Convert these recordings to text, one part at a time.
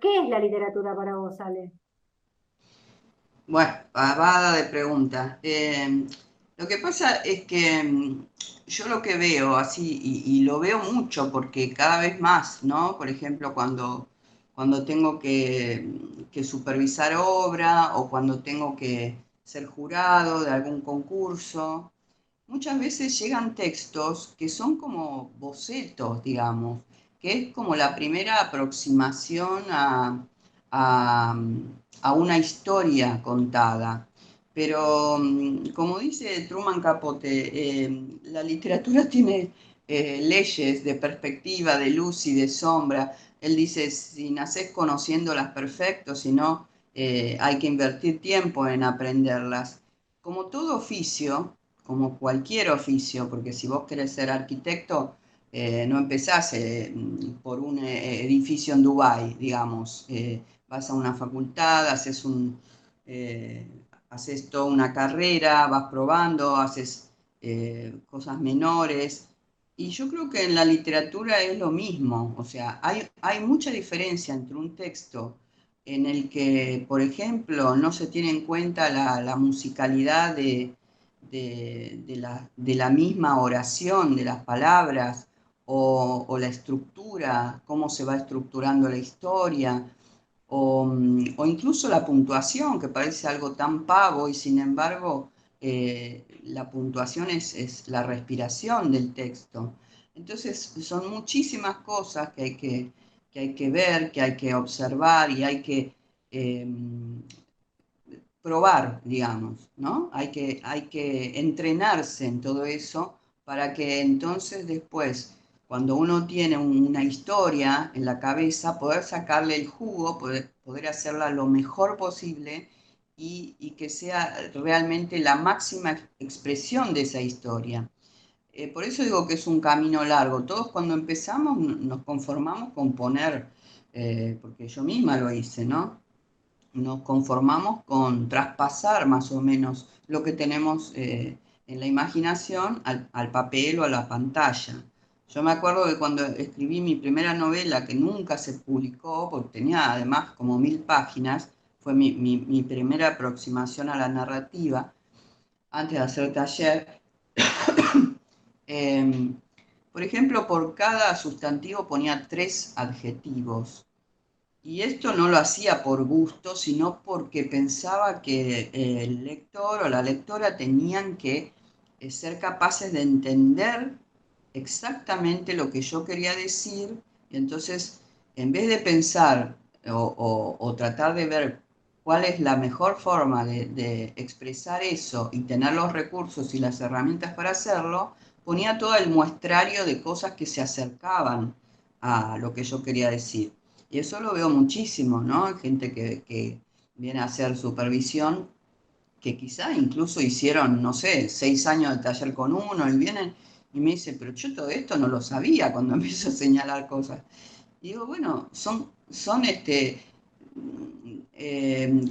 ¿Qué es la literatura para vos, Ale? Bueno, pavada de pregunta. Lo que pasa es que yo lo que veo así, y lo veo mucho porque cada vez más, ¿no? Por ejemplo, cuando tengo que supervisar obra o cuando tengo que ser jurado de algún concurso, muchas veces llegan textos que son como bocetos, digamos, que es como la primera aproximación a, a una historia contada. Pero, como dice Truman Capote, la literatura tiene leyes de perspectiva, de luz y de sombra. Él dice, si nacés conociéndolas perfecto, si no, hay que invertir tiempo en aprenderlas. Como todo oficio, como cualquier oficio, porque si vos querés ser arquitecto, no empezás por un edificio en Dubái, digamos. Vas a una facultad, eh, haces toda una carrera, vas probando, haces cosas menores. Y yo creo que en la literatura es lo mismo, o sea, hay mucha diferencia entre un texto en el que, por ejemplo, no se tiene en cuenta la musicalidad de la misma oración, de las palabras, o la estructura, cómo se va estructurando la historia, o incluso la puntuación, que parece algo tan pavo y sin embargo la puntuación es la respiración del texto. Entonces son muchísimas cosas que hay que ver, que hay que observar y hay que eh, probar, digamos, ¿no? Hay que entrenarse en todo eso para que entonces después, cuando uno tiene una historia en la cabeza, poder sacarle el jugo, poder hacerla lo mejor posible y que sea realmente la máxima expresión de esa historia. Por eso digo que es un camino largo. Todos cuando empezamos nos conformamos con poner, porque yo misma lo hice, ¿no? Nos conformamos con traspasar más o menos lo que tenemos en la imaginación al papel o a la pantalla. Yo me acuerdo que cuando escribí mi primera novela, que nunca se publicó, porque tenía además como 1000 páginas, fue mi primera aproximación a la narrativa, antes de hacer taller. eh, por ejemplo, por cada sustantivo ponía 3 adjetivos. Y esto no lo hacía por gusto, sino porque pensaba que el lector o la lectora tenían que ser capaces de entender exactamente lo que yo quería decir. Y entonces, en vez de pensar o tratar de ver cuál es la mejor forma de expresar eso y tener los recursos y las herramientas para hacerlo, ponía todo el muestrario de cosas que se acercaban a lo que yo quería decir. Y eso lo veo muchísimo, ¿no? Hay gente que viene a hacer supervisión, que quizá incluso hicieron, no sé, 6 años de taller con uno y vienen y me dicen, pero yo todo esto no lo sabía cuando empiezo a señalar cosas. Y digo, bueno, son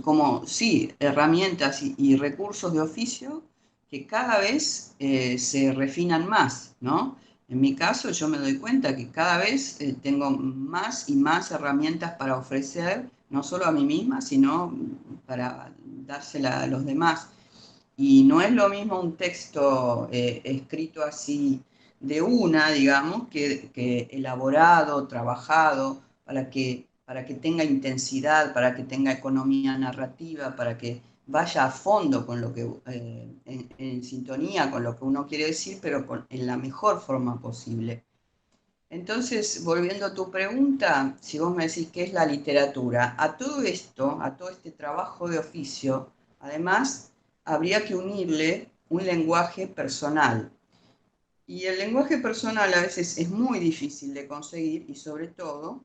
como, sí, herramientas y recursos de oficio que cada vez se refinan más, ¿no? En mi caso, yo me doy cuenta que cada vez tengo más y más herramientas para ofrecer, no solo a mí misma, sino para dársela a los demás. Y no es lo mismo un texto escrito así de una, digamos, que elaborado, trabajado, para que tenga intensidad, para que tenga economía narrativa, para que vaya a fondo con lo que, en sintonía con lo que uno quiere decir, pero en la mejor forma posible. Entonces, volviendo a tu pregunta, si vos me decís qué es la literatura, a todo esto, a todo este trabajo de oficio, además, habría que unirle un lenguaje personal. Y el lenguaje personal a veces es muy difícil de conseguir y sobre todo,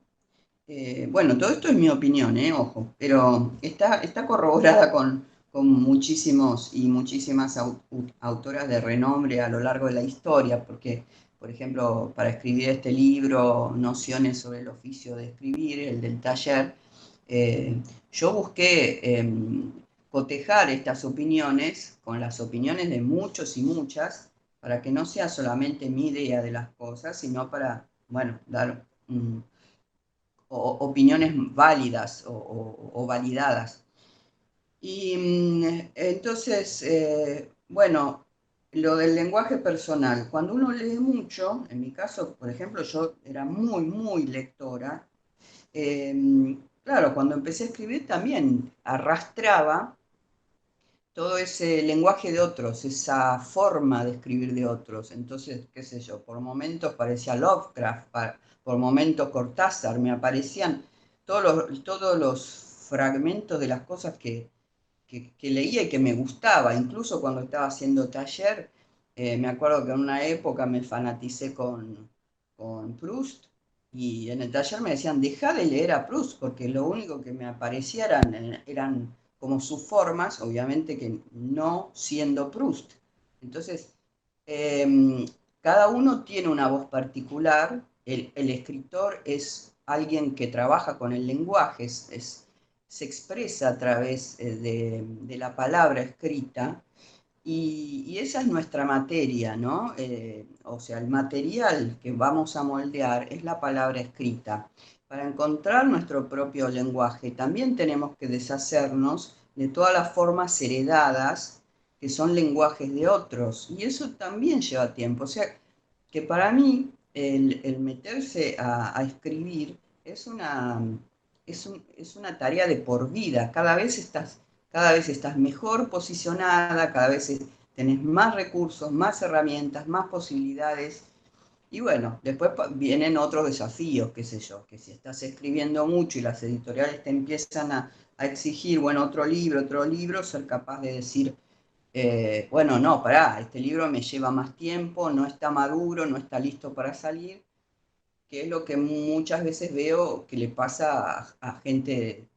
bueno, todo esto es mi opinión, ojo, pero está corroborada con muchísimos y muchísimas autoras de renombre a lo largo de la historia, porque, por ejemplo, para escribir este libro, Nociones sobre el oficio de escribir, el del taller, eh, yo busqué cotejar estas opiniones con las opiniones de muchos y muchas, para que no sea solamente mi idea de las cosas, sino para, bueno, dar opiniones válidas o validadas. Y entonces, bueno, lo del lenguaje personal, cuando uno lee mucho, en mi caso, por ejemplo, yo era muy, muy lectora, claro, cuando empecé a escribir también arrastraba todo ese lenguaje de otros, esa forma de escribir de otros. Entonces, qué sé yo, por momentos parecía Lovecraft, por momentos Cortázar, me aparecían todos los fragmentos de las cosas que leía y que me gustaba. Incluso cuando estaba haciendo taller, me acuerdo que en una época me fanaticé con Proust y en el taller me decían, deja de leer a Proust, porque lo único que me aparecía eran como sus formas, obviamente que no siendo Proust. Entonces, eh, cada uno tiene una voz particular, el escritor es alguien que trabaja con el lenguaje, se expresa a través de la palabra escrita y esa es nuestra materia, ¿no? O sea, el material que vamos a moldear es la palabra escrita. Para encontrar nuestro propio lenguaje también tenemos que deshacernos de todas las formas heredadas que son lenguajes de otros y eso también lleva tiempo. O sea, que para mí el meterse a escribir es es una tarea de por vida. Cada vez estás mejor posicionada, cada vez tenés más recursos, más herramientas, más posibilidades. Y bueno, después vienen otros desafíos, qué sé yo, que si estás escribiendo mucho y las editoriales te empiezan a exigir, bueno, otro libro, ser capaz de decir, bueno, no, pará, este libro me lleva más tiempo, no está maduro, no está listo para salir, que es lo que muchas veces veo que le pasa a gente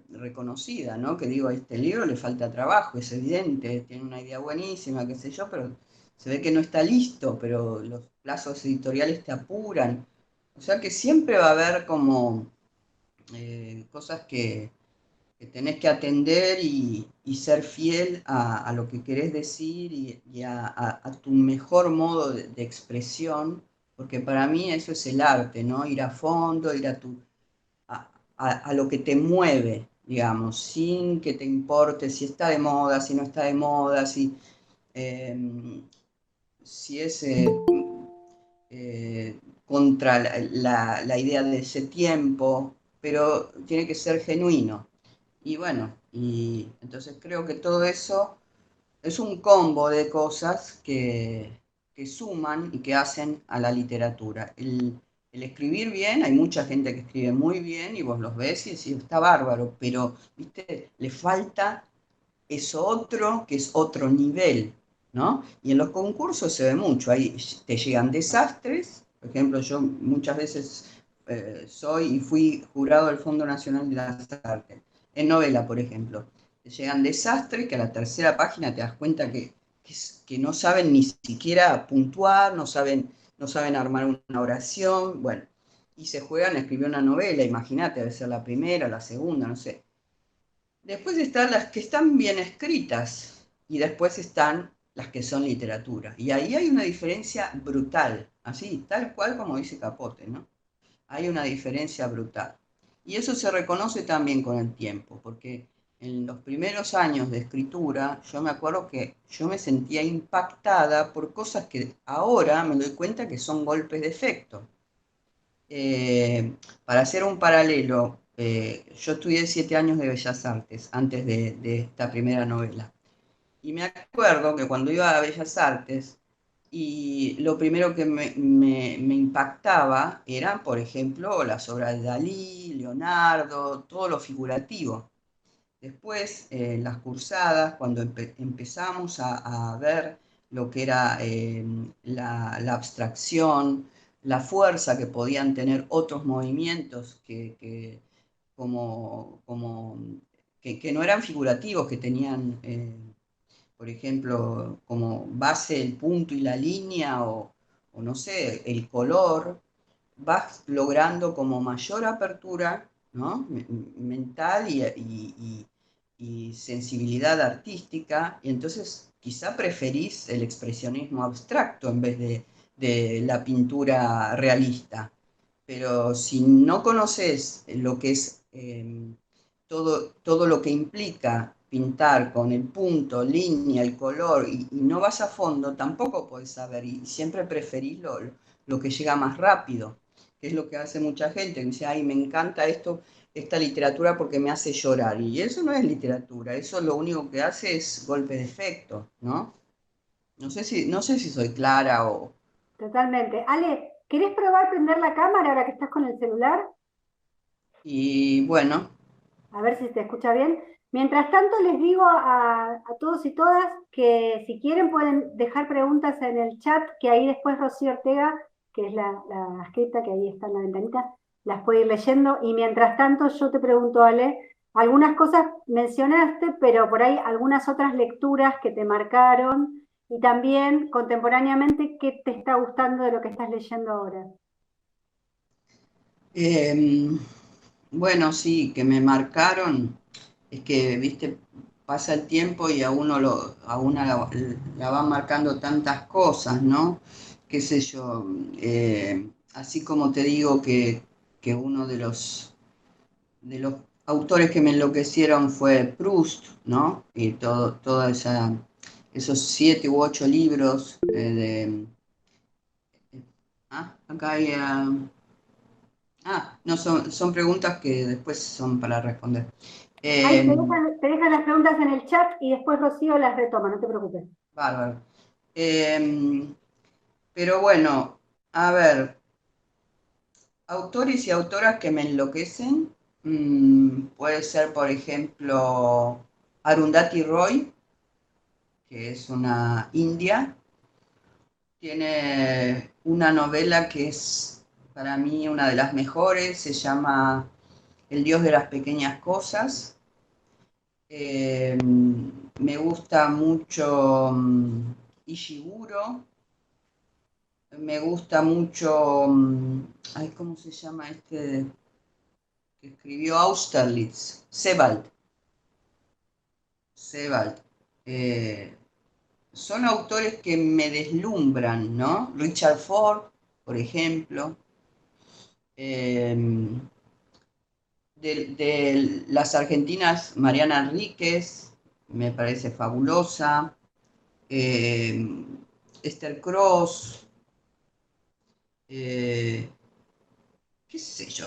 reconocida, ¿no? Que digo, a este libro le falta trabajo, es evidente, tiene una idea buenísima, qué sé yo, pero se ve que no está listo, pero los plazos editoriales te apuran. O sea que siempre va a haber como cosas que tenés que atender y ser fiel a lo que querés decir y a tu mejor modo de expresión, porque para mí eso es el arte, ¿no? Ir a fondo, ir a lo que te mueve, digamos, sin que te importe si está de moda, si no está de moda, eh, si es contra la idea de ese tiempo, pero tiene que ser genuino. Y bueno, y entonces creo que todo eso es un combo de cosas que suman y que hacen a la literatura. El escribir bien, hay mucha gente que escribe muy bien y vos los ves y decís, está bárbaro, pero, viste, le falta eso otro que es otro nivel, ¿no? Y en los concursos se ve mucho, ahí te llegan desastres, por ejemplo, yo muchas veces soy y fui jurado del Fondo Nacional de las Artes, en novela, por ejemplo. Te llegan desastres que a la tercera página te das cuenta que no saben ni siquiera puntuar, no saben armar una oración, bueno, y se juegan a escribir una novela, imagínate, debe ser la primera, la segunda, no sé. Después están las que están bien escritas y después están las que son literatura. Y ahí hay una diferencia brutal, así, tal cual como dice Capote, ¿no? Hay una diferencia brutal. Y eso se reconoce también con el tiempo, porque en los primeros años de escritura yo me acuerdo que yo me sentía impactada por cosas que ahora me doy cuenta que son golpes de efecto. Para hacer un paralelo, yo estudié 7 años de Bellas Artes antes de esta primera novela. Y me acuerdo que cuando iba a Bellas Artes, y lo primero que me impactaba eran, por ejemplo, las obras de Dalí, Leonardo, todo lo figurativo. Después, las cursadas, cuando empezamos a ver lo que era la abstracción, la fuerza que podían tener otros movimientos que no eran figurativos, que tenían, por ejemplo, como base el punto y la línea o no sé, el color, vas logrando como mayor apertura, ¿no? Mental y sensibilidad artística, y entonces quizá preferís el expresionismo abstracto en vez de la pintura realista. pero si no conoces lo que es todo lo que implica pintar con el punto, línea, el color, y no vas a fondo, tampoco podés saber, y siempre preferís lo que llega más rápido, que es lo que hace mucha gente, que dice, ay, me encanta esto, esta literatura porque me hace llorar, y eso no es literatura, eso lo único que hace es golpe de efecto, ¿no? No sé si soy clara o... Totalmente. Ale, ¿querés probar prender la cámara ahora que estás con el celular? Y bueno, A ver si se escucha bien. Mientras tanto, les digo a todos y todas que si quieren pueden dejar preguntas en el chat, que ahí después Rocío Ortega, que es la escrita que ahí está en la ventanita, las puede ir leyendo. Y mientras tanto, yo te pregunto, Ale, algunas cosas mencionaste, pero por ahí algunas otras lecturas que te marcaron y también contemporáneamente, ¿qué te está gustando de lo que estás leyendo ahora? em, bueno, sí, que me marcaron, es que, viste, pasa el tiempo y a una la van marcando tantas cosas, ¿no? Qué sé yo, así como te digo que uno de los autores que me enloquecieron fue Proust, ¿no? Y esos 7 u 8 libros acá hay... no, son preguntas que después son para responder. Ahí Eh, te dejan las preguntas en el chat y después Rocío las retoma, no te preocupes. bárbaro. Pero bueno, a ver, autores y autoras que me enloquecen, puede ser, por ejemplo, Arundhati Roy, que es una india. Tiene una novela que es para mí una de las mejores, se llama El Dios de las Pequeñas Cosas. Me gusta mucho Ishiguro, me gusta mucho, ay, ¿cómo se llama este que escribió Austerlitz? Sebald. Sebald. Eh, Son autores que me deslumbran, ¿no? Richard Ford, por ejemplo. Eh, de las argentinas, Mariana Enríquez, me parece fabulosa. eh, Esther Cross, eh, qué sé yo,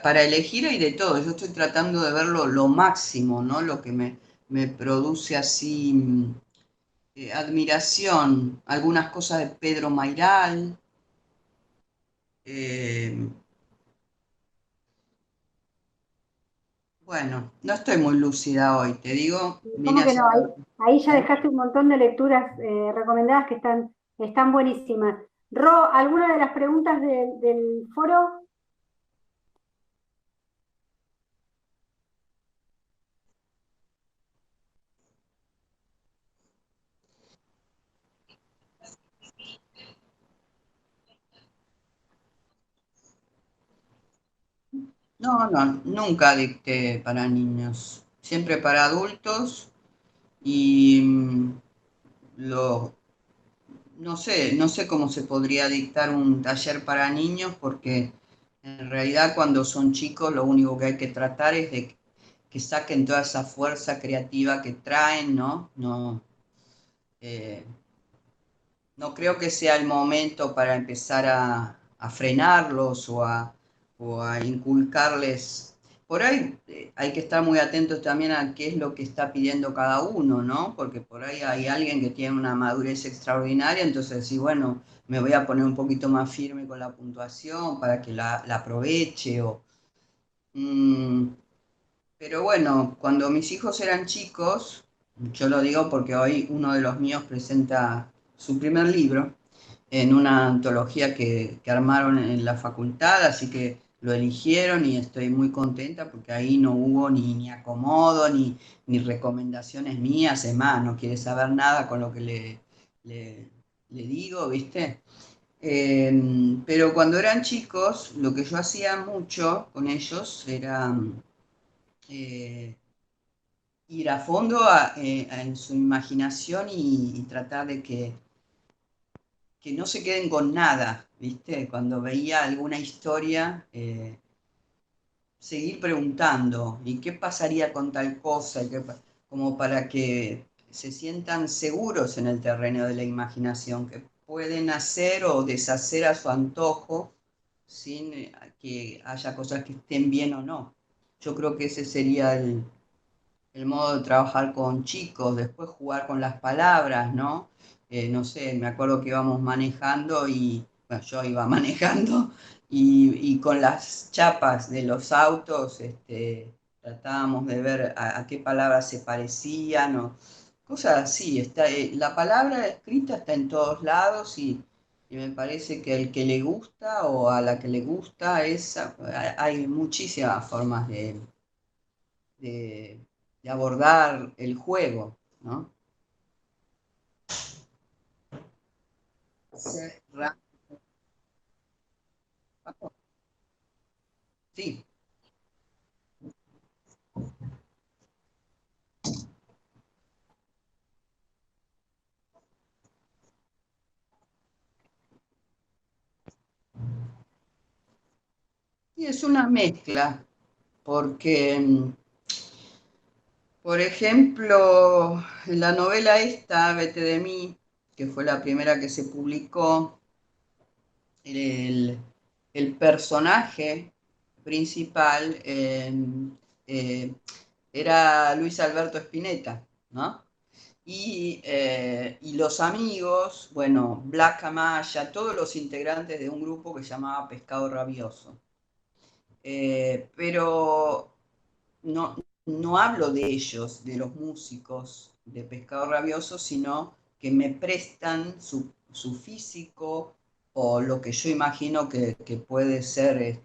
para elegir hay de todo. Yo estoy tratando de ver lo máximo, ¿no? Lo que me produce así admiración. Algunas cosas de Pedro Mairal. eh, bueno, no estoy muy lúcida hoy, te digo, vine ¿Cómo a que no? hacer... Ahí ya ¿eh? dejaste un montón de lecturas recomendadas que están buenísimas. Ro, ¿alguna de las preguntas del foro? No, no, nunca dicté para niños, siempre para adultos y lo, no sé cómo se podría dictar un taller para niños porque en realidad cuando son chicos lo único que hay que tratar es de que saquen toda esa fuerza creativa que traen, ¿no? No, eh, no creo que sea el momento para empezar a frenarlos o a inculcarles. Por ahí hay que estar muy atentos también a qué es lo que está pidiendo cada uno, ¿no? Porque por ahí hay alguien que tiene una madurez extraordinaria, entonces sí, bueno, me voy a poner un poquito más firme con la puntuación para que la aproveche. Mm, pero bueno, cuando mis hijos eran chicos, yo lo digo porque hoy uno de los míos presenta su primer libro en una antología que armaron en la facultad, así que lo eligieron y estoy muy contenta porque ahí no hubo ni acomodo, ni recomendaciones mías, es más, no quiere saber nada con lo que le, le digo, ¿viste? Pero cuando eran chicos, lo que yo hacía mucho con ellos era eh, ir a fondo en su imaginación y tratar de que que no se queden con nada, ¿viste? Cuando veía alguna historia, seguir preguntando, ¿y qué pasaría con tal cosa? Como para que se sientan seguros en el terreno de la imaginación, que pueden hacer o deshacer a su antojo sin que haya cosas que estén bien o no. Yo creo que ese sería el modo de trabajar con chicos, después jugar con las palabras, ¿no? No sé, me acuerdo que íbamos manejando y, bueno, yo iba manejando y con las chapas de los autos, tratábamos de ver a qué palabras se parecían o cosas así. Está, la palabra escrita está en todos lados y me parece que el que le gusta o a la que le gusta, hay muchísimas formas de, de abordar el juego, ¿no? Sí, sí, y es una mezcla, porque, por ejemplo, en la novela esta, Vete de mí, que fue la primera que se publicó, el, el personaje principal eh, era Luis Alberto Spinetta, ¿no? Y los amigos, bueno, Black Amaya, todos los integrantes de un grupo que se llamaba Pescado Rabioso. Pero no, no hablo de ellos, de los músicos de Pescado Rabioso, sino que me prestan su físico o lo que yo imagino que puede ser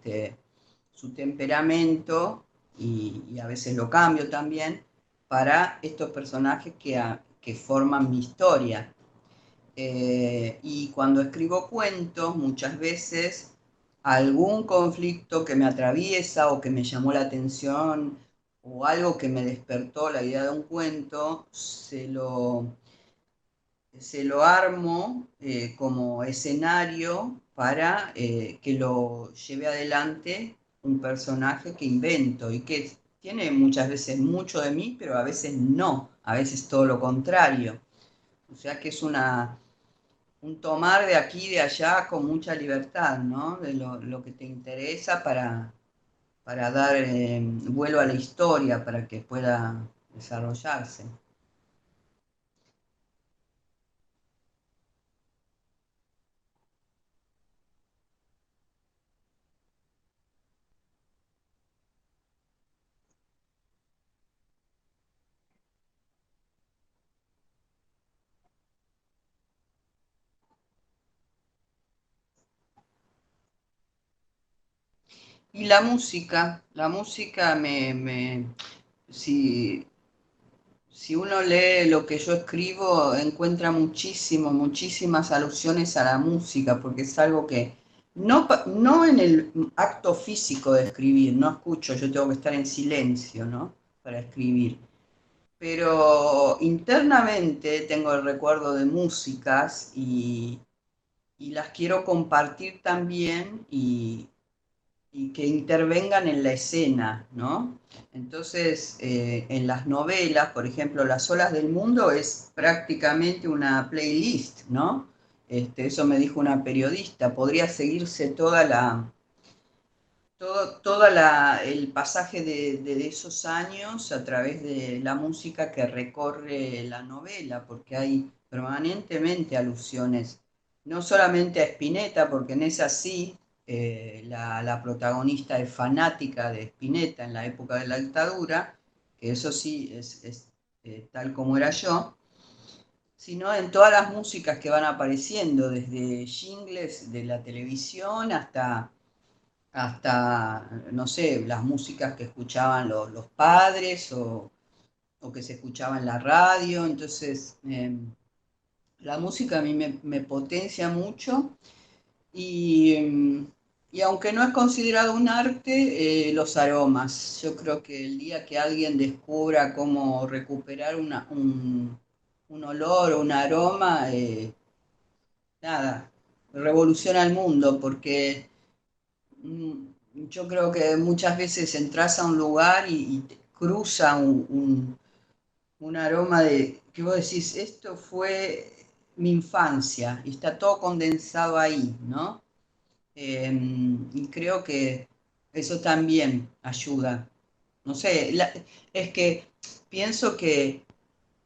su temperamento, y a veces lo cambio también, para estos personajes que forman mi historia. Y cuando escribo cuentos, muchas veces algún conflicto que me atraviesa o que me llamó la atención o algo que me despertó la idea de un cuento, se lo armo como escenario para que lo lleve adelante un personaje que invento y que tiene muchas veces mucho de mí, pero a veces no, a veces todo lo contrario. O sea que es un tomar de aquí y de allá con mucha libertad, ¿no? De lo que te interesa para dar vuelo a la historia, para que pueda desarrollarse. Y la música si, si uno lee lo que yo escribo, encuentra muchísimas alusiones a la música, porque es algo que no en el acto físico de escribir, no escucho, yo tengo que estar en silencio, ¿no? Para escribir. Pero internamente tengo el recuerdo de músicas y las quiero compartir también y que intervengan en la escena, ¿no? Entonces, en las novelas, por ejemplo, Las olas del mundo es prácticamente una playlist, ¿no? Eso me dijo una periodista, podría seguirse el pasaje de esos años a través de la música que recorre la novela, porque hay permanentemente alusiones, no solamente a Spinetta, porque en esa sí, la protagonista es fanática de Spinetta en la época de la dictadura, que eso sí es tal como era yo, sino en todas las músicas que van apareciendo, desde jingles de la televisión hasta, no sé, las músicas que escuchaban los padres o que se escuchaba en la radio. Entonces, la música a mí me potencia mucho y, y aunque no es considerado un arte, los aromas. Yo creo que el día que alguien descubra cómo recuperar un olor o un aroma, nada, revoluciona el mundo, porque yo creo que muchas veces entras a un lugar y te cruza un aroma de que vos decís, esto fue mi infancia y está todo condensado ahí, ¿no? Y creo que eso también ayuda. No sé, es que pienso que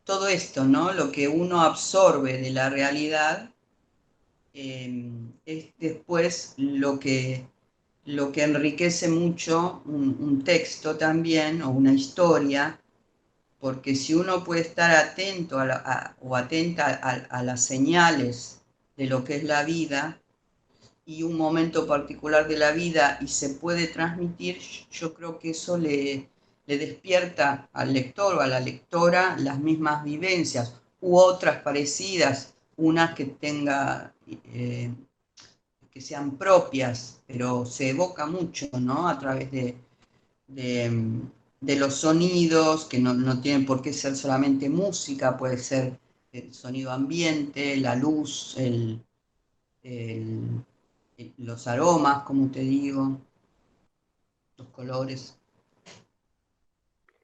todo esto, ¿no? Lo que uno absorbe de la realidad es después lo que enriquece mucho un texto también o una historia, porque si uno puede estar atento o atenta a las señales de lo que es la vida y un momento particular de la vida y se puede transmitir, yo creo que eso le despierta al lector o a la lectora las mismas vivencias u otras parecidas, unas que tenga que sean propias, pero se evoca mucho, ¿no? A través de, de los sonidos, que no tienen por qué ser solamente música, puede ser el sonido ambiente, la luz, el- los aromas, como te digo, los colores.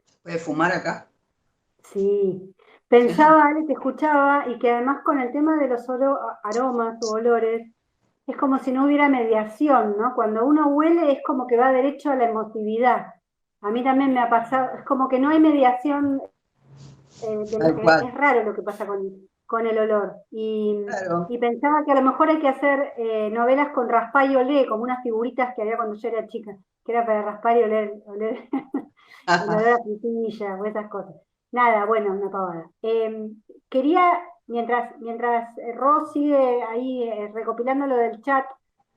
¿Se puede fumar acá? Sí, pensaba, Ale, te escuchaba, y que además con el tema de los aromas o olores, es como si no hubiera mediación, ¿no? Cuando uno huele es como que va derecho a la emotividad. A mí también me ha pasado, es como que no hay mediación Tal cual. es raro lo que pasa con el olor. Claro. Y pensaba que a lo mejor hay que hacer novelas con raspar y olé, como unas figuritas que había cuando yo era chica, que era para raspar y oler el olor a frutilla o esas cosas. Nada, bueno, una pavada. Quería, mientras Ro sigue ahí recopilando lo del chat,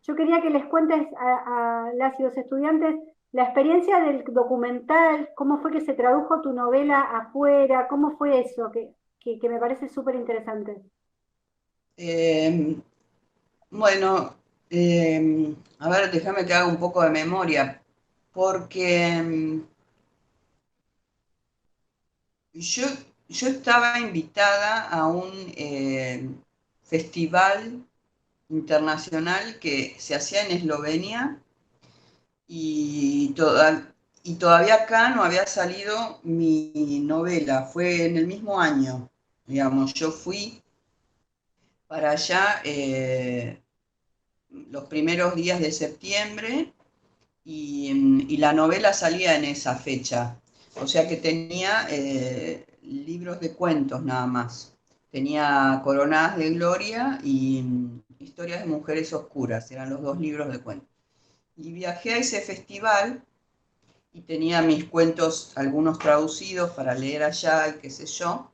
yo quería que les cuentes a las y los estudiantes la experiencia del documental, cómo fue que se tradujo tu novela afuera, cómo fue eso, que me parece súper interesante. Eh, bueno, a ver, déjame que haga un poco de memoria, porque yo, yo estaba invitada a un festival internacional que se hacía en Eslovenia y, y todavía acá no había salido mi novela, fue en el mismo año, digamos, yo fui para allá los primeros días de septiembre y la novela salía en esa fecha, o sea que tenía libros de cuentos nada más. Tenía Coronadas de Gloria y Historias de Mujeres Oscuras, eran los dos libros de cuentos. Y viajé a ese festival y tenía mis cuentos, algunos traducidos para leer allá y qué sé yo.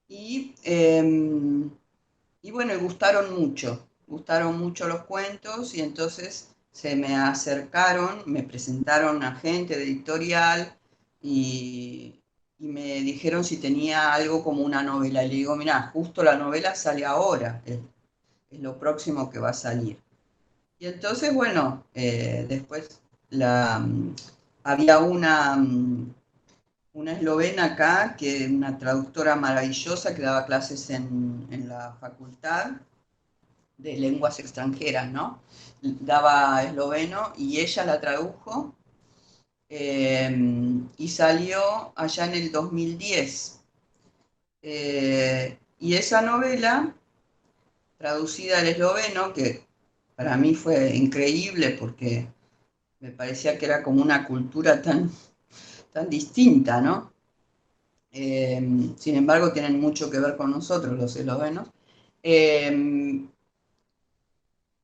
Y, y bueno, y gustaron mucho los cuentos y entonces se me acercaron, me presentaron a gente de editorial y me dijeron si tenía algo como una novela. Y le digo, mira, justo la novela sale ahora, es lo próximo que va a salir. Y entonces, bueno, después había una eslovena acá, que una traductora maravillosa que daba clases en la facultad de lenguas extranjeras, ¿no? Daba esloveno y ella la tradujo y salió allá en el 2010. Y esa novela, traducida al esloveno, que para mí fue increíble porque me parecía que era como una cultura tan distinta, ¿no? Sin embargo, tienen mucho que ver con nosotros, los eslovenos. Eh,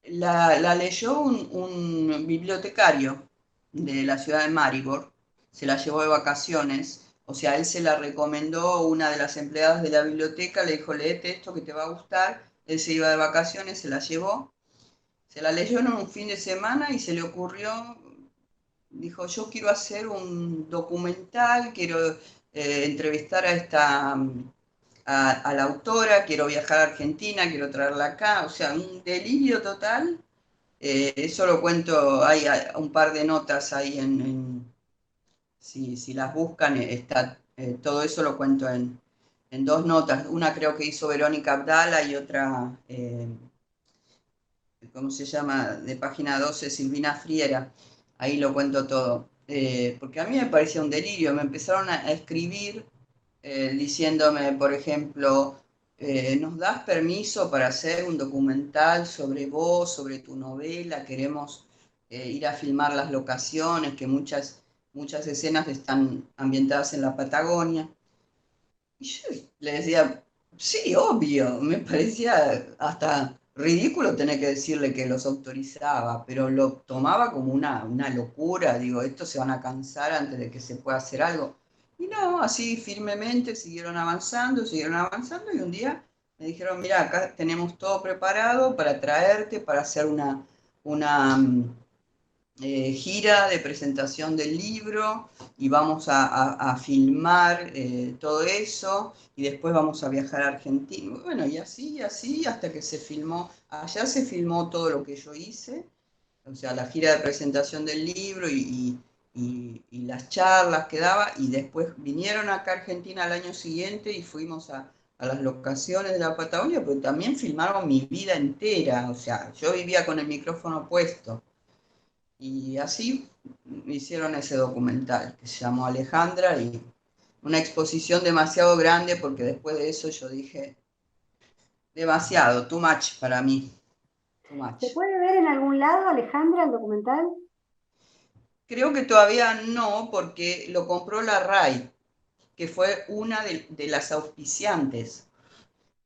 la leyó un bibliotecario de la ciudad de Maribor, se la llevó de vacaciones, o sea, él se la recomendó una de las empleadas de la biblioteca, le dijo, léete esto que te va a gustar, él se iba de vacaciones, se la llevó, se la leyó en un fin de semana y se le ocurrió, dijo, yo quiero hacer un documental, quiero entrevistar a la autora, quiero viajar a Argentina, quiero traerla acá, o sea, un delirio total. Eso lo cuento, hay un par de notas ahí si las buscan, está, todo eso lo cuento en dos notas. Una creo que hizo Verónica Abdala y otra ¿cómo se llama? De página 12, Silvina Friera, ahí lo cuento todo. Porque a mí me parecía un delirio, me empezaron a escribir diciéndome, por ejemplo, ¿nos das permiso para hacer un documental sobre vos, sobre tu novela? Queremos ir a filmar las locaciones, que muchas escenas están ambientadas en la Patagonia. Y yo le decía, sí, obvio, me parecía hasta ridículo tener que decirle que los autorizaba, pero lo tomaba como una locura, digo, estos se van a cansar antes de que se pueda hacer algo. Y no, así firmemente siguieron avanzando y un día me dijeron, mira, acá tenemos todo preparado para traerte, para hacer una gira de presentación del libro y vamos a filmar todo eso y después vamos a viajar a Argentina. Bueno, y así, hasta que se filmó. Allá se filmó todo lo que yo hice, o sea, la gira de presentación del libro y las charlas que daba, y después vinieron acá a Argentina al año siguiente y fuimos a las locaciones de la Patagonia, pero también filmaron mi vida entera, o sea, yo vivía con el micrófono puesto. Y así hicieron ese documental que se llamó Alejandra y una exposición demasiado grande porque después de eso yo dije, demasiado, too much para mí, too ¿Se much. puede ver en algún lado, Alejandra, el documental? Creo que todavía no porque lo compró la RAI, que fue una de las auspiciantes.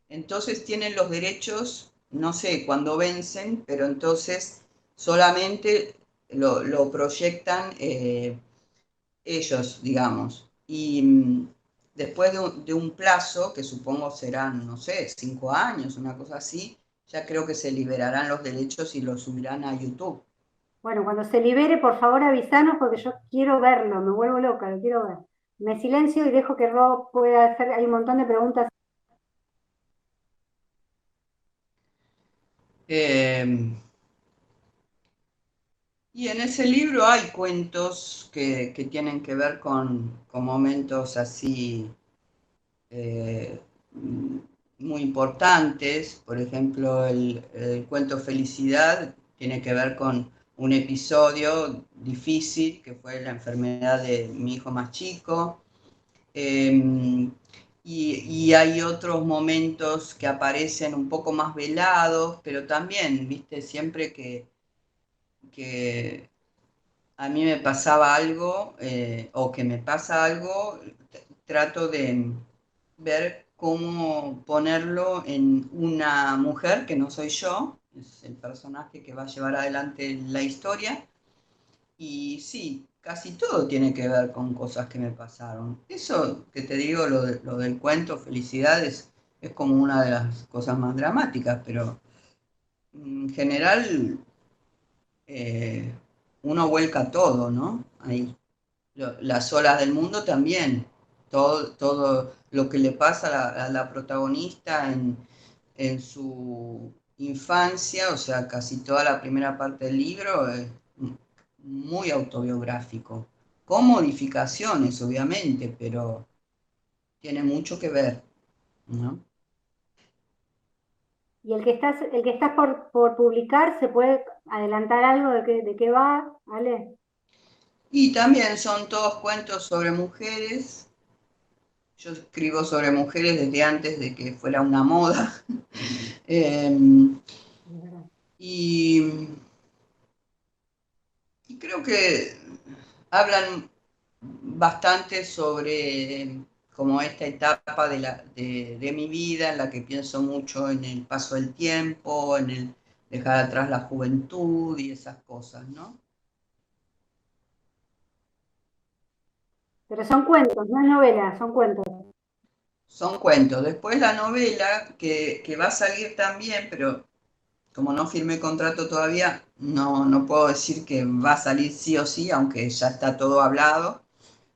Entonces tienen los derechos, no sé cuándo vencen, pero entonces solamente lo proyectan ellos, digamos. Y después de un plazo, que supongo serán, no sé, 5 años, una cosa así, ya creo que se liberarán los derechos y los subirán a YouTube. Bueno, cuando se libere, por favor avisanos porque yo quiero verlo, me vuelvo loca, lo quiero ver. Me silencio y dejo que Rob pueda hacer, hay un montón de preguntas. Eh, y en ese libro hay cuentos que tienen que ver con momentos así eh, muy importantes. Por ejemplo, el cuento Felicidad tiene que ver con un episodio difícil que fue la enfermedad de mi hijo más chico. Eh, y hay otros momentos que aparecen un poco más velados, pero también, viste, siempre que a mí me pasaba algo o que me pasa algo, trato de ver cómo ponerlo en una mujer que no soy yo, es el personaje que va a llevar adelante la historia. Y sí, casi todo tiene que ver con cosas que me pasaron. Eso que te digo, lo del cuento, felicidades, es como una de las cosas más dramáticas, pero en general eh, uno vuelca todo, ¿no? Ahí. Las olas del mundo también, todo lo que le pasa a la protagonista en su infancia, o sea, casi toda la primera parte del libro es muy autobiográfico, con modificaciones, obviamente, pero tiene mucho que ver, ¿no? Y el que estás por publicar, ¿se puede adelantar algo de qué va, ¿vale? Y también son todos cuentos sobre mujeres. Yo escribo sobre mujeres desde antes de que fuera una moda. Es verdad. Y Y creo que hablan bastante sobre como esta etapa de mi vida en la que pienso mucho en el paso del tiempo, en el dejar atrás la juventud y esas cosas, ¿no? Pero son cuentos, no es novela, son cuentos. Son cuentos. Después la novela, que va a salir también, pero como no firmé contrato todavía, no puedo decir que va a salir sí o sí, aunque ya está todo hablado.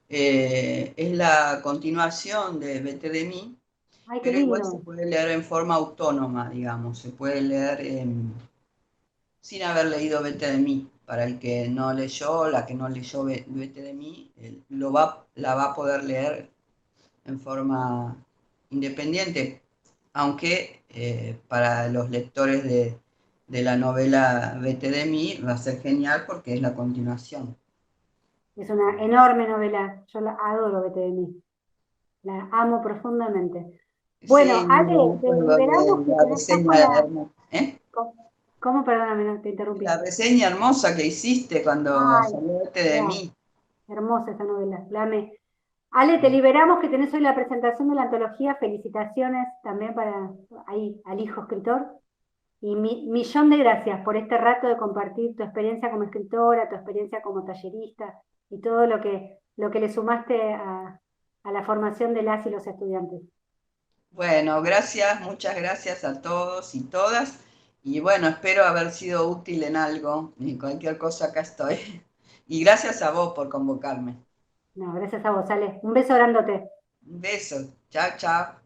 Es la continuación de Vete de mí, Ay, qué pero igual se lindo. puede leer en forma autónoma, digamos, se puede leer sin haber leído Vete de mí. Para el que no leyó, la que no leyó Vete de mí, la va a poder leer en forma independiente, aunque para los lectores de la novela Vete de mí va a ser genial porque es la continuación. Es una enorme novela. Yo la adoro, Vete de mí. La amo profundamente. Bueno, Sí, Ale, me te acuerdo liberamos de que la tenés con reseña la... hermosa, ¿eh? ¿Cómo? Perdóname, no te La interrumpí. reseña hermosa que hiciste cuando Ay, salió Vete de mirá, mí. hermosa esa novela, la amé. Ale, te liberamos que tenés hoy la presentación de la antología. Felicitaciones también para ahí al hijo escritor. Y millón de gracias por este rato de compartir tu experiencia como escritora, tu experiencia como tallerista y todo lo que le sumaste a la formación de las y los estudiantes. Bueno, gracias, muchas gracias a todos y todas. Y bueno, espero haber sido útil en algo. En cualquier cosa acá estoy. Y gracias a vos por convocarme. No, gracias a vos, Ale. Un beso grandote. Un beso. Chao, chao.